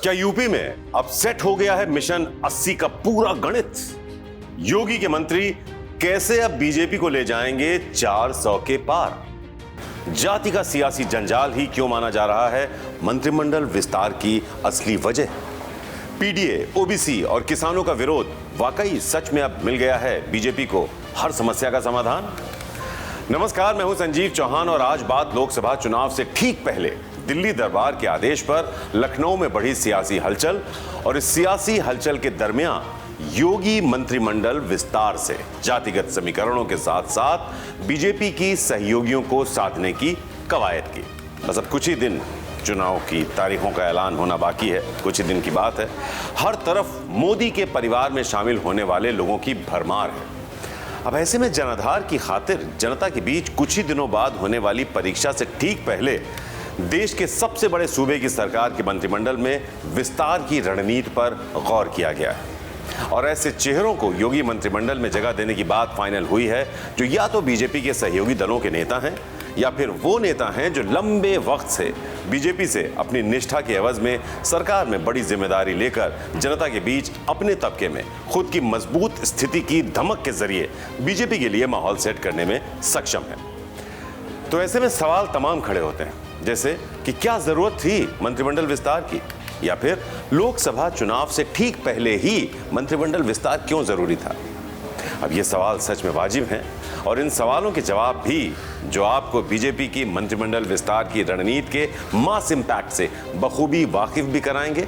क्या यूपी में अब सेट हो गया है मिशन 80 का पूरा गणित? योगी के मंत्री कैसे अब बीजेपी को ले जाएंगे 400 के पार? जाति का सियासी जंजाल ही क्यों माना जा रहा है मंत्रिमंडल विस्तार की असली वजह? पीडीए, ओबीसी और किसानों का विरोध वाकई सच में अब मिल गया है बीजेपी को हर समस्या का समाधान? नमस्कार, मैं हूं संजीव चौहान और आज बात लोकसभा चुनाव से ठीक पहले दिल्ली दरबार के आदेश पर लखनऊ में बढ़ी सियासी हलचल और इस सियासी हलचल के दरमियान योगी मंत्रिमंडल विस्तार से जातिगत समीकरणों के साथ साथ बीजेपी की सहयोगियों को साधने की कवायद की। बस अब कुछ ही दिन चुनाव की तारीखों का ऐलान होना बाकी है, कुछ ही दिन की बात है। हर तरफ मोदी के परिवार में शामिल होने वाले लोगों की भरमार है। अब ऐसे में जनाधार की खातिर जनता के बीच कुछ ही दिनों बाद होने वाली परीक्षा से ठीक पहले देश के सबसे बड़े सूबे की सरकार के मंत्रिमंडल में विस्तार की रणनीति पर गौर किया गया है और ऐसे चेहरों को योगी मंत्रिमंडल में जगह देने की बात फाइनल हुई है जो या तो बीजेपी के सहयोगी दलों के नेता हैं या फिर वो नेता हैं जो लंबे वक्त से बीजेपी से अपनी निष्ठा के एवज में सरकार में बड़ी जिम्मेदारी लेकर जनता के बीच अपने तबके में खुद की मजबूत स्थिति की धमक के जरिए बीजेपी के लिए माहौल सेट करने में सक्षम है। तो ऐसे में सवाल तमाम खड़े होते हैं, जैसे कि क्या जरूरत थी मंत्रिमंडल विस्तार की, या फिर लोकसभा चुनाव से ठीक पहले ही मंत्रिमंडल विस्तार क्यों जरूरी था? अब ये सवाल सच में वाजिब हैं और इन सवालों के जवाब भी जो आपको बीजेपी की मंत्रिमंडल विस्तार की रणनीति के मास इंपैक्ट से बखूबी वाकिफ भी कराएंगे।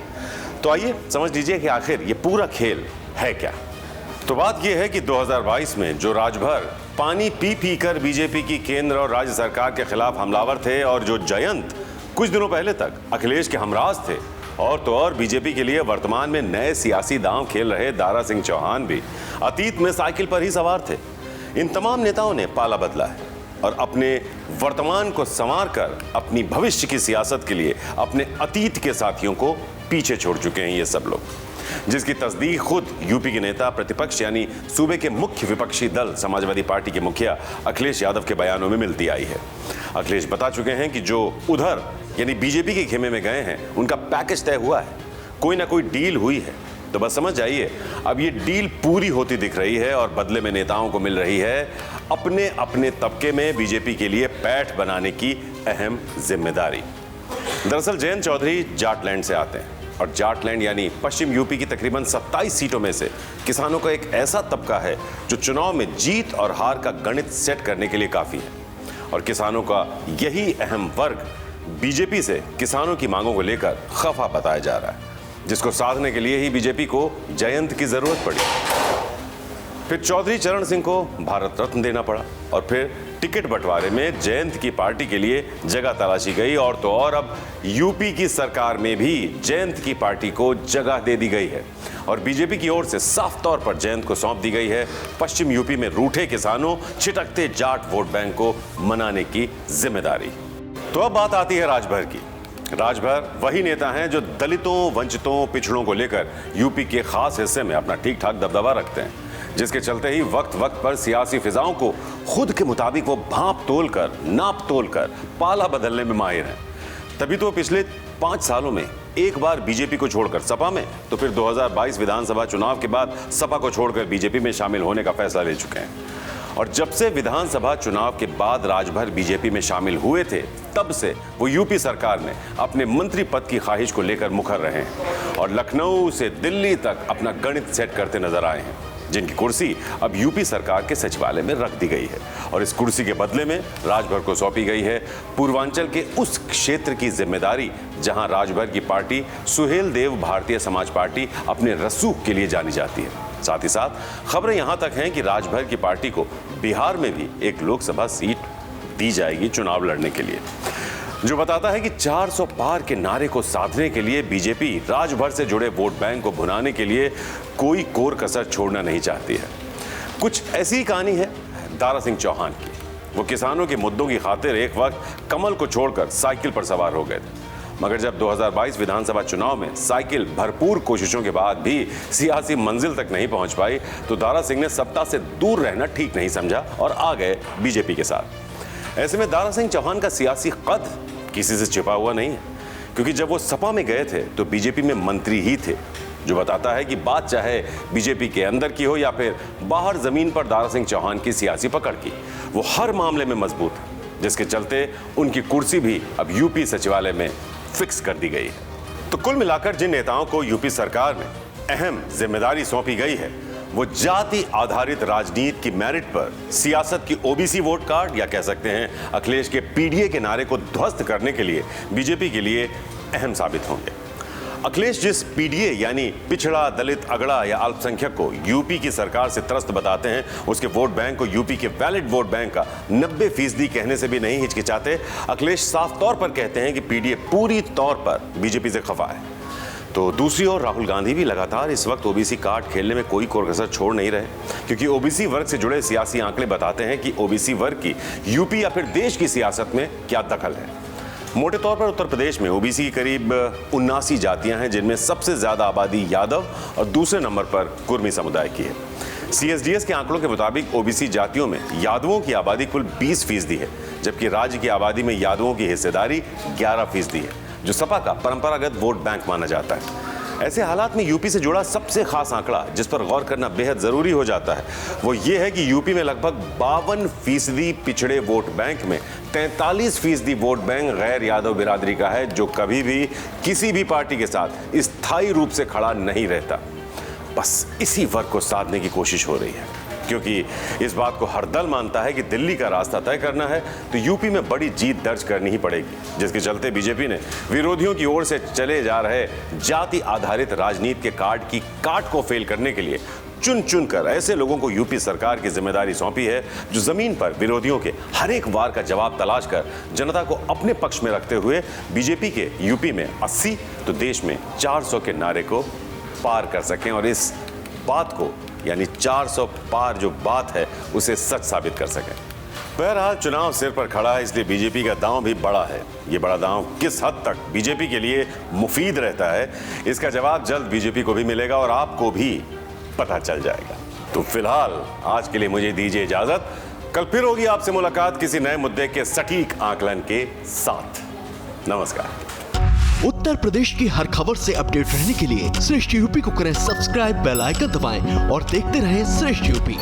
तो आइए समझ लीजिए कि आखिर ये पूरा खेल है क्या। तो बात यह है कि 2022 में जो राजभर पानी पी पी कर बीजेपी की केंद्र और राज्य सरकार के खिलाफ हमलावर थे और जो जयंत कुछ दिनों पहले तक अखिलेश के हमराज थे, और तो और बीजेपी के लिए वर्तमान में नए सियासी दांव खेल रहे दारा सिंह चौहान भी अतीत में साइकिल पर ही सवार थे। इन तमाम नेताओं ने पाला बदला है और अपने वर्तमान को संवार कर अपनी भविष्य की सियासत के लिए अपने अतीत के साथियों को पीछे छोड़ चुके हैं ये सब लोग, जिसकी तस्दीक खुद यूपी के नेता प्रतिपक्ष यानी सूबे के मुख्य विपक्षी दल समाजवादी पार्टी के मुखिया अखिलेश यादव के बयानों में मिलती आई है। अखिलेश बता चुके हैं कि जो उधर यानी बीजेपी के खेमे में गए हैं उनका पैकेज तय हुआ है, कोई ना कोई डील हुई है। तो बस समझ जाइए अब ये डील पूरी होती दिख रही है और बदले में नेताओं को मिल रही है अपने अपने तबके में बीजेपी के लिए पैठ बनाने की अहम जिम्मेदारी। दरअसल जयंत चौधरी जाटलैंड से आते हैं और जाटलैंड यानी पश्चिम यूपी की तकरीबन 27 सीटों में से किसानों का एक ऐसा तबका है जो चुनाव में जीत और हार का गणित सेट करने के लिए काफी है। और किसानों का यही अहम वर्ग बीजेपी से किसानों की मांगों को लेकर खफा बताया जा रहा है, जिसको साधने के लिए ही बीजेपी को जयंत की जरूरत पड़ी। फिर चौधरी चरण सिंह को भारत रत्न देना पड़ा और फिर टिकट बंटवारे में जयंत की पार्टी के लिए जगह तलाशी गई, और तो और अब यूपी की सरकार में भी जयंत की पार्टी को जगह दे दी गई है और बीजेपी की ओर से साफ तौर पर जयंत को सौंप दी गई है पश्चिम यूपी में रूठे किसानों, छिटकते जाट वोट बैंक को मनाने की जिम्मेदारी। तो अब बात आती है राजभर की। राजभर वही नेता हैं जो दलितों, वंचितों, पिछड़ों को लेकर यूपी के खास हिस्से में अपना ठीक ठाक दबदबा रखते हैं, जिसके चलते ही वक्त वक्त पर सियासी फिजाओं को खुद के मुताबिक वो भांप तोल कर, नाप तोल कर पाला बदलने में माहिर हैं। तभी तो पिछले 5 सालों में एक बार बीजेपी को छोड़कर सपा में, तो फिर 2022 विधानसभा चुनाव के बाद सपा को छोड़कर बीजेपी में शामिल होने का फैसला ले चुके हैं। और जब से विधानसभा चुनाव के बाद राजभर बीजेपी में शामिल हुए थे, तब से वो यूपी सरकार में अपने मंत्री पद की ख्वाहिश को लेकर मुखर रहे हैं और लखनऊ से दिल्ली तक अपना गणित सेट करते नजर आए हैं, जिनकी कुर्सी अब यूपी सरकार के सचिवालय में रख दी गई है और इस कुर्सी के बदले में राजभर को सौंपी गई है पूर्वांचल के उस क्षेत्र की जिम्मेदारी जहां राजभर की पार्टी सुहेल देव भारतीय समाज पार्टी अपने रसूख के लिए जानी जाती है। साथ ही साथ खबरें यहां तक हैं कि राजभर की पार्टी को बिहार में भी एक लोकसभा सीट दी जाएगी चुनाव लड़ने के लिए, जो बताता है कि 400 पार के नारे को साधने के लिए बीजेपी राजभर से जुड़े वोट बैंक को भुनाने के लिए कोई कोर कसर छोड़ना नहीं चाहती है। कुछ ऐसी कहानी है दारा सिंह चौहान की। वो किसानों के मुद्दों की खातिर एक वक्त कमल को छोड़कर साइकिल पर सवार हो गए थे, मगर जब 2022 विधानसभा चुनाव में साइकिल भरपूर कोशिशों के बाद भी सियासी मंजिल तक नहीं पहुंच पाई, तो दारा सिंह ने सत्ता से दूर रहना ठीक नहीं समझा और आ गए बीजेपी के साथ। ऐसे में दारा सिंह चौहान का सियासी कद किसी से छिपा हुआ नहीं है, क्योंकि जब वो सपा में गए थे तो बीजेपी में मंत्री ही थे, जो बताता है कि बात चाहे बीजेपी के अंदर की हो या फिर बाहर जमीन पर दारा सिंह चौहान की सियासी पकड़ की, वो हर मामले में मजबूत है, जिसके चलते उनकी कुर्सी भी अब यूपी सचिवालय में फिक्स कर दी गई है। तो कुल मिलाकर जिन नेताओं को यूपी सरकार में अहम जिम्मेदारी सौंपी गई है, वो जाति आधारित राजनीति की मेरिट पर सियासत की ओबीसी वोट कार्ड या कह सकते हैं अखिलेश के पीडीए के नारे को ध्वस्त करने के लिए बीजेपी के लिए अहम साबित होंगे। अखिलेश जिस पीडीए यानी पिछड़ा, दलित, अगड़ा या अल्पसंख्यक को यूपी की सरकार से त्रस्त बताते हैं, उसके वोट बैंक को यूपी के वैलिड वोट बैंक का 90% कहने से भी नहीं हिचकिचाते। अखिलेश साफ तौर पर कहते हैं कि पीडीए पूरी तौर पर बीजेपी से खफा है। तो दूसरी ओर राहुल गांधी भी लगातार इस वक्त ओबीसी कार्ड खेलने में कोई कसर छोड़ नहीं रहे, क्योंकि ओबीसी वर्ग से जुड़े सियासी आंकड़े बताते हैं कि ओबीसी वर्ग की यूपी या फिर देश की सियासत में क्या दखल है। मोटे तौर पर उत्तर प्रदेश में ओबीसी की करीब 79 जातियां हैं, जिनमें सबसे ज्यादा आबादी यादव और दूसरे नंबर पर कुर्मी समुदाय की है। सीएसडीएस के आंकड़ों के मुताबिक ओबीसी जातियों में यादवों की आबादी कुल 20% है, जबकि राज्य की आबादी में यादवों की हिस्सेदारी 11% है, जो सपा का परंपरागत वोट बैंक माना जाता है। ऐसे हालात में यूपी से जुड़ा सबसे खास आंकड़ा जिस पर गौर करना बेहद जरूरी हो जाता है, वो ये है कि यूपी में लगभग 52% पिछड़े वोट बैंक में 43% वोट बैंक गैर यादव बिरादरी का है, जो कभी भी किसी भी पार्टी के साथ स्थायी रूप से खड़ा नहीं रहता। बस इसी वर्ग को साधने की कोशिश हो रही है, क्योंकि इस बात को हर दल मानता है कि दिल्ली का रास्ता तय करना है तो यूपी में बड़ी जीत दर्ज करनी ही पड़ेगी, जिसके चलते बीजेपी ने विरोधियों की ओर से चले जा रहे जाति आधारित राजनीति के कार्ड की काट को फेल करने के लिए चुन चुन कर ऐसे लोगों को यूपी सरकार की जिम्मेदारी सौंपी है, जो जमीन पर विरोधियों के हर एक वार का जवाब तलाश कर जनता को अपने पक्ष में रखते हुए बीजेपी के यूपी में 80 तो देश में 400 के नारे को पार कर सकें और इस बात को यानी 400 पार जो बात है उसे सच साबित कर सकें। बहरहाल चुनाव सिर पर खड़ा है, इसलिए बीजेपी का दांव भी बड़ा है। ये बड़ा दांव किस हद तक बीजेपी के लिए मुफीद रहता है, इसका जवाब जल्द बीजेपी को भी मिलेगा और आपको भी पता चल जाएगा। तो फिलहाल आज के लिए मुझे दीजिए इजाजत। कल फिर होगी आपसे मुलाकात किसी नए मुद्दे के सटीक आकलन के साथ। नमस्कार। उत्तर प्रदेश की हर खबर से अपडेट रहने के लिए श्रेष्ठ यूपी को करें सब्सक्राइब, बेल आइकन दबाएं और देखते रहें श्रेष्ठ यूपी।